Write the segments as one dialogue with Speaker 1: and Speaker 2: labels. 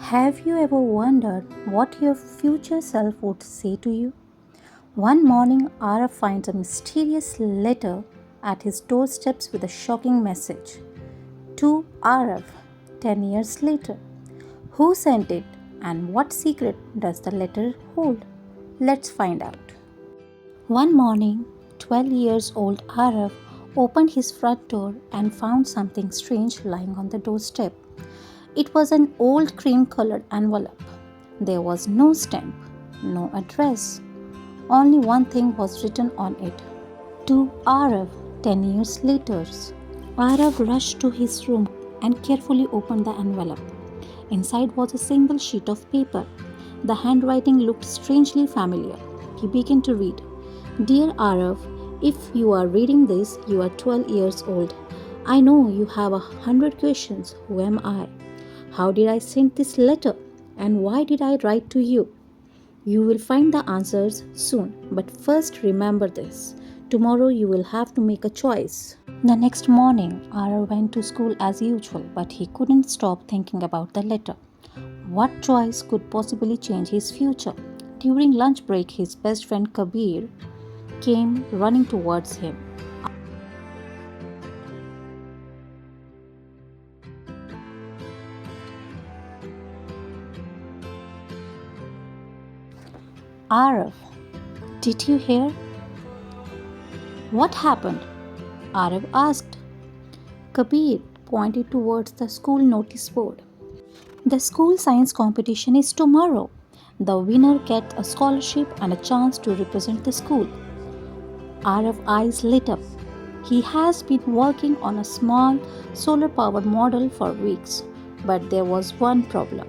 Speaker 1: Have you ever wondered what your future self would say to you? One morning, Aarav finds a mysterious letter at his doorsteps with a shocking message. To Aarav, 10 years later. Who sent it and what secret does the letter hold? Let's find out. One morning, 12 years old Aarav opened his front door and found something strange lying on the doorstep. It was an old cream colored envelope. There was no stamp, no address. Only one thing was written on it. To Aarav, 10 years later. Aarav rushed to his room and carefully opened the envelope. Inside was a single sheet of paper. The handwriting looked strangely familiar. He began to read. Dear Aarav, if you are reading this, you are 12 years old. I know you have 100 questions. Who am I? How did I send this letter? And why did I write to you? You will find the answers soon, but first remember this. Tomorrow you will have to make a choice. The next morning, Aarav went to school as usual, but he couldn't stop thinking about the letter. What choice could possibly change his future? During lunch break, his best friend Kabir came running towards him. Aarav, did you hear? What happened? Aarav asked. Kabir pointed towards the school notice board. The school science competition is tomorrow. The winner gets a scholarship and a chance to represent the school. Arav's eyes lit up. He has been working on a small solar powered model for weeks, but there was one problem.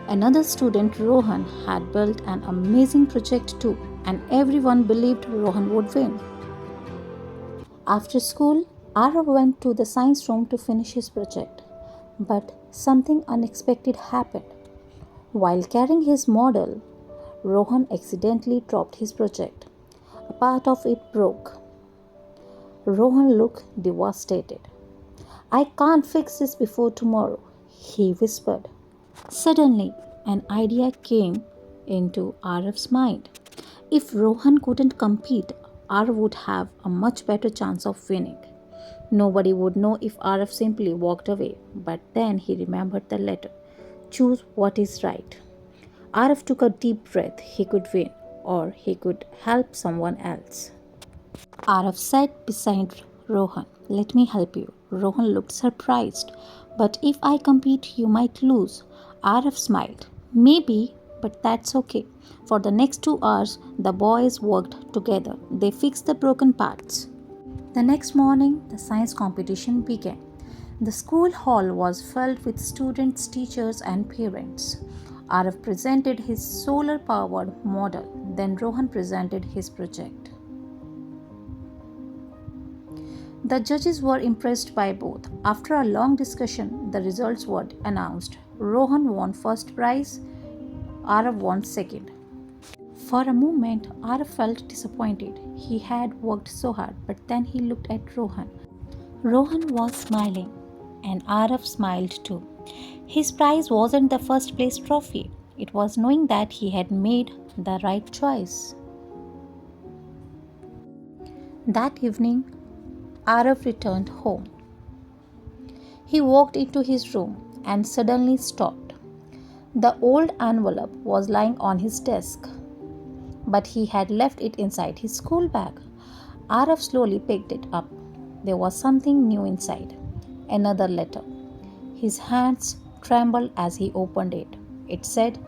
Speaker 1: Another student, Rohan, had built an amazing project too, and everyone believed Rohan would win. After school, Aarav went to the science room to finish his project. But something unexpected happened. While carrying his model, Rohan accidentally dropped his project. A part of it broke. Rohan looked devastated. I can't fix this before tomorrow, he whispered. Suddenly, an idea came into Arav's mind. If Rohan couldn't compete, Aarav would have a much better chance of winning. Nobody would know if Aarav simply walked away, but then he remembered the letter. Choose what is right. Aarav took a deep breath. He could win, or he could help someone else. Aarav sat beside Rohan. Let me help you. Rohan looked surprised. But if I compete, you might lose. Aarav smiled. Maybe, but that's okay. For the next 2 hours, the boys worked together. They fixed the broken parts. The next morning, the science competition began. The school hall was filled with students, teachers, and parents. Aarav presented his solar powered model, then Rohan presented his project. The judges were impressed by both. After a long discussion, the results were announced. Rohan won first prize, Aarav won second. For a moment, Aarav felt disappointed. He had worked so hard, but then he looked at Rohan. Rohan was smiling, and Aarav smiled too. His prize wasn't the first place trophy, it was knowing that he had made the right choice. That evening, Aarav returned home. He walked into his room and suddenly stopped. The old envelope was lying on his desk, but he had left it inside his school bag. Aarav slowly picked it up. There was something new inside. Another letter. His hands trembled as he opened it. It said,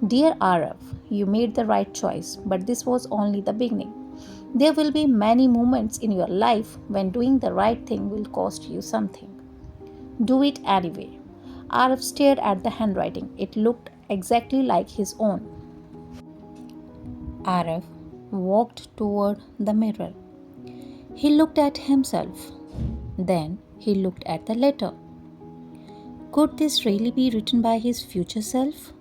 Speaker 1: Dear Aarav, you made the right choice, but this was only the beginning. There will be many moments in your life when doing the right thing will cost you something. Do it anyway. Aarav stared at the handwriting. It looked exactly like his own. Aarav walked toward the mirror. He looked at himself. Then he looked at the letter. Could this really be written by his future self?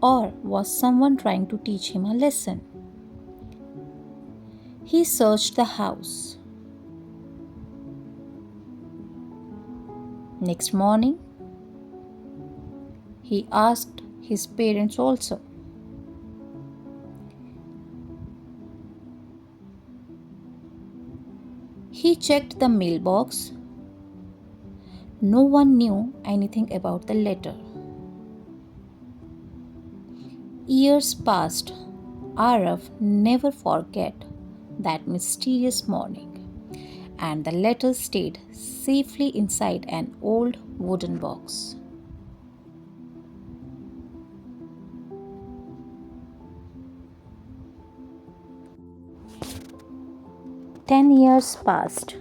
Speaker 1: Or was someone trying to teach him a lesson? He searched the house. Next morning, He asked his parents also. He checked the mailbox. No one knew anything about the letter. Years passed. Aarav never forget that mysterious morning, and the letter stayed safely inside an old wooden box. 10 years passed.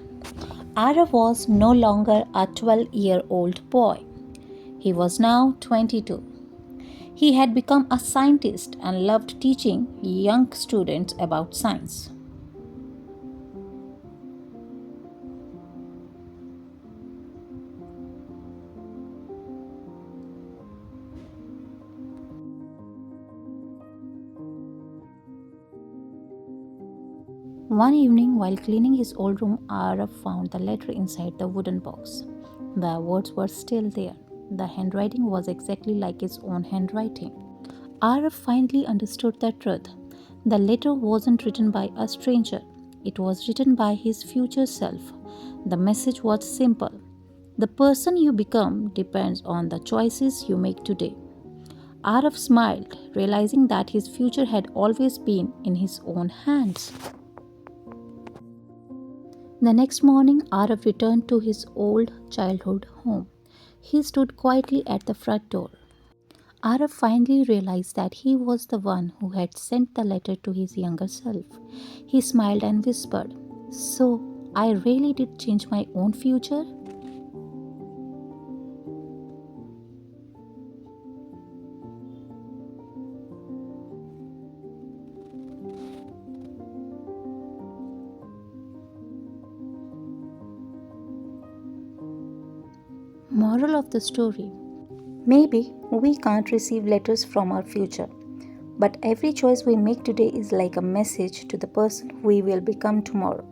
Speaker 1: Aarav was no longer a 12-year-old boy. He was now 22. He had become a scientist and loved teaching young students about science. One evening, while cleaning his old room, Aarav found the letter inside the wooden box. The words were still there. The handwriting was exactly like his own handwriting. Aarav finally understood the truth. The letter wasn't written by a stranger, it was written by his future self. The message was simple: the person you become depends on the choices you make today. Aarav smiled, realizing that his future had always been in his own hands. The next morning, Aarav returned to his old childhood home. He stood quietly at the front door. Aarav finally realized that he was the one who had sent the letter to his younger self. He smiled and whispered, "So, I really did change my own future?" Moral of the story: maybe we can't receive letters from our future, but every choice we make today is like a message to the person we will become tomorrow.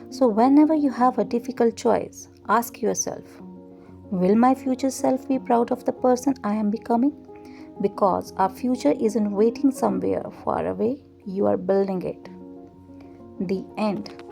Speaker 1: So, whenever you have a difficult choice, ask yourself, will my future self be proud of the person I am becoming? Because our future isn't waiting somewhere far away, you are building it. The end.